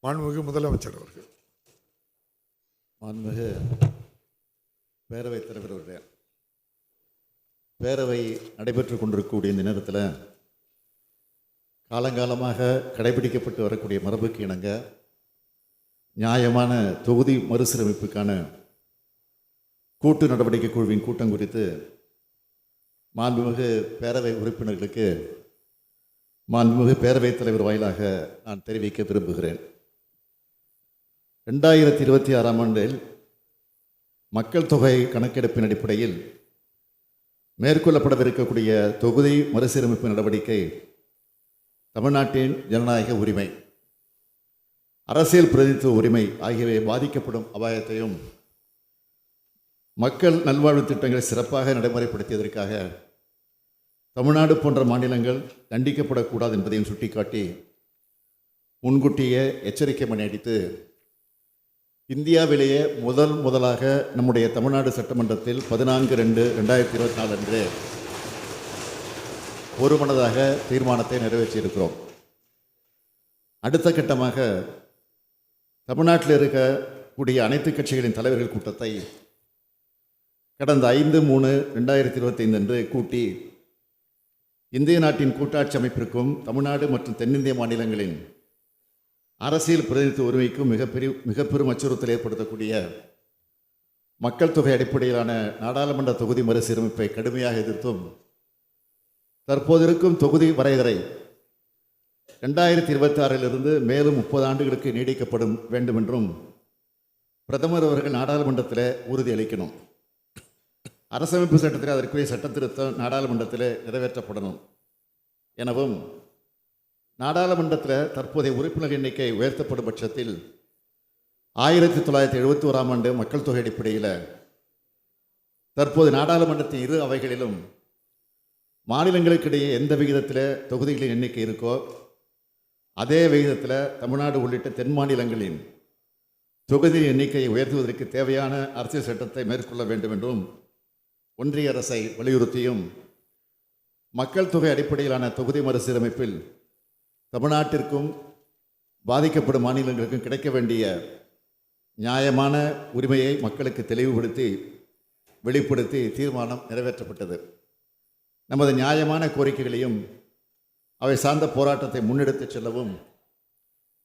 மாண்புமிகு முதலமைச்சர் அவர்கள். மாண்புமிகு பேரவைத் தலைவர் அவர்களே, பேரவை நடைபெற்று கொண்டிருக்கக்கூடிய இந்த நேரத்தில் காலங்காலமாக கடைபிடிக்கப்பட்டு வரக்கூடிய மரபுக்கு இணங்க நியாயமான தொகுதி மறுசீரமைப்புக்கான கூட்டு நடவடிக்கை குழுவின் கூட்டம் குறித்து மாண்புமிகு பேரவை உறுப்பினர்களுக்கு மாண்புமிகு பேரவைத் தலைவர் வாயிலாக நான் தெரிவிக்க விரும்புகிறேன். 2026ஆம் ஆண்டில் மக்கள் தொகை கணக்கெடுப்பின் அடிப்படையில் மேற்கொள்ளப்படவிருக்கக்கூடிய தொகுதி மறுசீரமைப்பு நடவடிக்கை தமிழ்நாட்டின் ஜனநாயக உரிமை, அரசியல் பிரதிநிதித்துவ உரிமை ஆகியவை பாதிக்கப்படும் அபாயத்தையும் மக்கள் நல்வாழ்வு திட்டங்களை சிறப்பாக நடைமுறைப்படுத்தியதற்காக தமிழ்நாடு போன்ற மாநிலங்கள் தண்டிக்கப்படக்கூடாது என்பதையும் சுட்டிக்காட்டி முன்கூட்டியே எச்சரிக்கை மணி அடித்து இந்தியாவிலேயே முதலாக நம்முடைய தமிழ்நாடு சட்டமன்றத்தில் 14/2/2024 அன்று ஒருமனதாக தீர்மானத்தை நிறைவேற்றியிருக்கிறோம். அடுத்த கட்டமாக தமிழ்நாட்டில் இருக்கக்கூடிய அனைத்து கட்சிகளின் தலைவர்கள் கூட்டத்தை கடந்த 5/3/2025 அன்று கூட்டி இந்திய நாட்டின் கூட்டாட்சி அமைப்பிற்கும் தமிழ்நாடு மற்றும் தென்னிந்திய மாநிலங்களின் அரசியல் பிரதிநிதித்துவ உரிமைக்கும் மிக பெரும் அச்சுறுத்தல் ஏற்படுத்தக்கூடிய மக்கள் தொகை அடிப்படையிலான நாடாளுமன்ற தொகுதி மறுசீரமைப்பை கடுமையாக எதிர்த்தும் தற்போது இருக்கும் தொகுதி வரையறை 2026 மேலும் 30 ஆண்டுகளுக்கு நீடிக்கப்படும் வேண்டும் என்றும் பிரதமர் அவர்கள் நாடாளுமன்றத்தில் உறுதியளிக்கணும். அரசமைப்பு சட்டத்தில் அதற்குரிய சட்ட திருத்தம் நாடாளுமன்றத்தில் நிறைவேற்றப்படணும் எனவும் நாடாளுமன்றத்தில் தற்போதைய உறுப்பினர் எண்ணிக்கை உயர்த்தப்படும் பட்சத்தில் 1971ஆம் ஆண்டு மக்கள் தொகை அடிப்படையில் தற்போது நாடாளுமன்றத்தின் இரு அவைகளிலும் மாநிலங்களுக்கிடையே எந்த விகிதத்தில் தொகுதிகளின் எண்ணிக்கை இருக்கோ அதே விகிதத்தில் தமிழ்நாடு உள்ளிட்ட தென் மாநிலங்களின் தொகுதியின் எண்ணிக்கையை உயர்த்துவதற்கு தேவையான அரசியல் சட்டத்தை மேற்கொள்ள வேண்டும் என்றும் ஒன்றிய அரசை வலியுறுத்தியும் மக்கள் தொகை அடிப்படையிலான தொகுதி மறுசீரமைப்பில் தமிழ்நாட்டிற்கும் பாதிக்கப்படும் மாநிலங்களுக்கும் கிடைக்க வேண்டிய நியாயமான உரிமையை மக்களுக்கு தெளிவுபடுத்தி வெளிப்படுத்தி தீர்மானம் நிறைவேற்றப்பட்டது. நமது நியாயமான கோரிக்கைகளையும் அவை சார்ந்த போராட்டத்தை முன்னெடுத்துச் செல்லவும்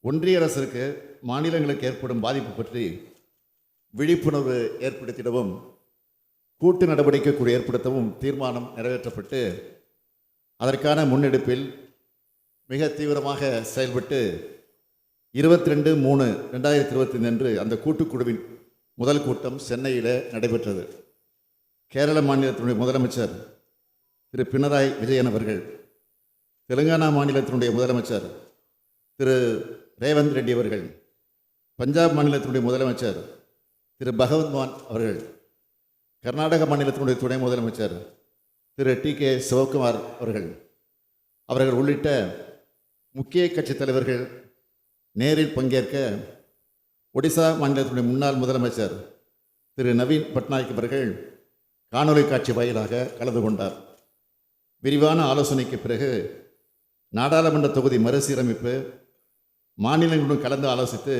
ஒன்றிய அரசிற்கு மாநிலங்களுக்கு ஏற்படும் பாதிப்பு பற்றி விழிப்புணர்வு ஏற்படுத்திடவும் கூட்டு நடவடிக்கை குழு ஏற்படுத்தவும் தீர்மானம் நிறைவேற்றப்பட்டு அதற்கான முன்னெடுப்பில் மிக தீவிரமாக செயல்பட்டு 22/3/2025 அன்று அந்த கூட்டுக்குழுவின் முதல் கூட்டம் சென்னையில் நடைபெற்றது. கேரள மாநிலத்தினுடைய முதலமைச்சர் திரு பினராயி விஜயன் அவர்கள், தெலுங்கானா மாநிலத்தினுடைய முதலமைச்சர் திரு ரேவந்த் ரெட்டி அவர்கள், பஞ்சாப் மாநிலத்தினுடைய முதலமைச்சர் திரு பகவந்த் மான் அவர்கள், கர்நாடக மாநிலத்தினுடைய துணை முதலமைச்சர் திரு டி.கே. சிவகுமார் அவர்கள் உள்ளிட்ட முக்கிய கட்சி தலைவர்கள் நேரில் பங்கேற்க ஒடிசா மாநிலத்தினுடைய முன்னாள் முதலமைச்சர் திரு நவீன் பட்நாயக் அவர்கள் காணொலி காட்சி வாயிலாக கலந்து கொண்டார். விரிவான ஆலோசனைக்கு பிறகு நாடாளுமன்ற தொகுதி மறுசீரமைப்பு மாநிலங்களுடன் கலந்து ஆலோசித்து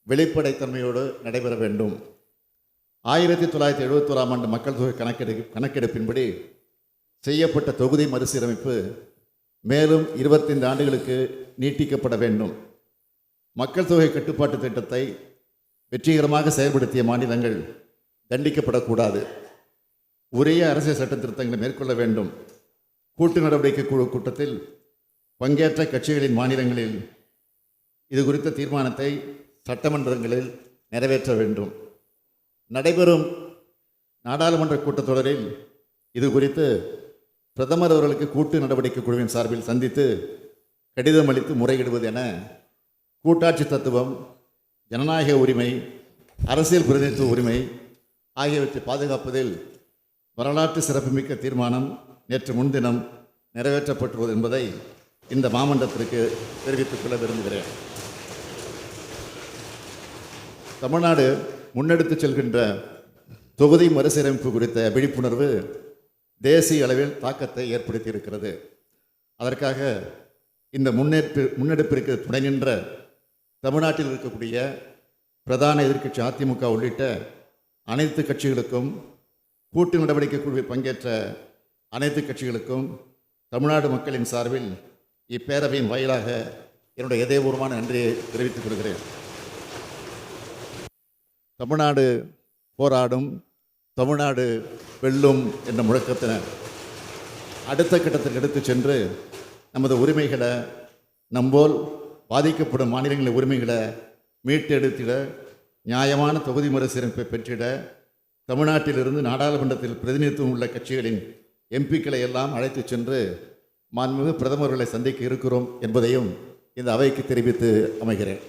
வெளிப்படைத்தன்மையோடு நடைபெற வேண்டும். 1971ஆம் ஆண்டு மக்கள் தொகை கணக்கெடுப்பின்படி செய்யப்பட்ட தொகுதி மறுசீரமைப்பு மேலும் 25 ஆண்டுகளுக்கு நீட்டிக்கப்பட வேண்டும். மக்கள் தொகை கட்டுப்பாட்டு திட்டத்தை வெற்றிகரமாக செயல்படுத்திய மாநிலங்கள் தண்டிக்கப்படக்கூடாது. உரிய அரசியல் சட்ட திருத்தங்களை மேற்கொள்ள வேண்டும். கூட்டு நடவடிக்கை குழு கூட்டத்தில் பங்கேற்ற கட்சிகளின் மாநிலங்களில் இது குறித்த தீர்மானத்தை சட்டமன்றங்களில் நிறைவேற்ற வேண்டும். நடைபெறும் நாடாளுமன்ற கூட்டத்தொடரில் இது குறித்து பிரதமர் அவர்களுக்கு கூட்டு நடவடிக்கை குழுவின் சார்பில் சந்தித்து கடிதம் அளித்து முறையிடுவது என கூட்டாட்சி தத்துவம், ஜனநாயக உரிமை, அரசியல் பிரதிநிதித்துவ உரிமை ஆகியவற்றை பாதுகாப்பதில் வரலாற்று சிறப்புமிக்க தீர்மானம் நேற்று முன்தினம் நிறைவேற்றப்பட்டுள்ளது என்பதை இந்த மாமன்றத்திற்கு தெரிவித்துக் கொள்ள விரும்புகிறேன். தமிழ்நாடு முன்னெடுத்து செல்கின்ற தொகுதி மறுசீரமைப்பு குறித்த விழிப்புணர்வு தேசிய அளவில் தாக்கத்தை ஏற்படுத்தியிருக்கிறது. அதற்காக இந்த முன்னெடுப்பிற்கு துணை நின்ற தமிழ்நாட்டில் இருக்கக்கூடிய பிரதான எதிர்க்கட்சி அதிமுக உள்ளிட்ட அனைத்து கட்சிகளுக்கும், கூட்டு நடவடிக்கை குழுவில் பங்கேற்ற அனைத்து கட்சிகளுக்கும் தமிழ்நாடு மக்களின் சார்பில் இப்பேரவையின் வாயிலாக என்னுடைய இதயபூர்வமான நன்றியை தெரிவித்துக் கொள்கிறேன். தமிழ்நாடு போராடும், தமிழ்நாடு வெல்லும் என்ற முழக்கத்தினர் அடுத்த கட்டத்திற்கு எடுத்து சென்று நமது உரிமைகளை, நம்போல் பாதிக்கப்படும் மாநிலங்களின் உரிமைகளை மீட்டெடுத்திட, நியாயமான தொகுதி மறுசீரமைப்பை பெற்றிட, தமிழ்நாட்டிலிருந்து நாடாளுமன்றத்தில் பிரதிநிதித்துவம் உள்ள கட்சிகளின் எம்பிக்களை எல்லாம் அழைத்து சென்று மாண்புமிகு பிரதமர்களை சந்திக்க இருக்கிறோம் என்பதையும் இந்த அவைக்கு தெரிவித்து அமைகிறேன்.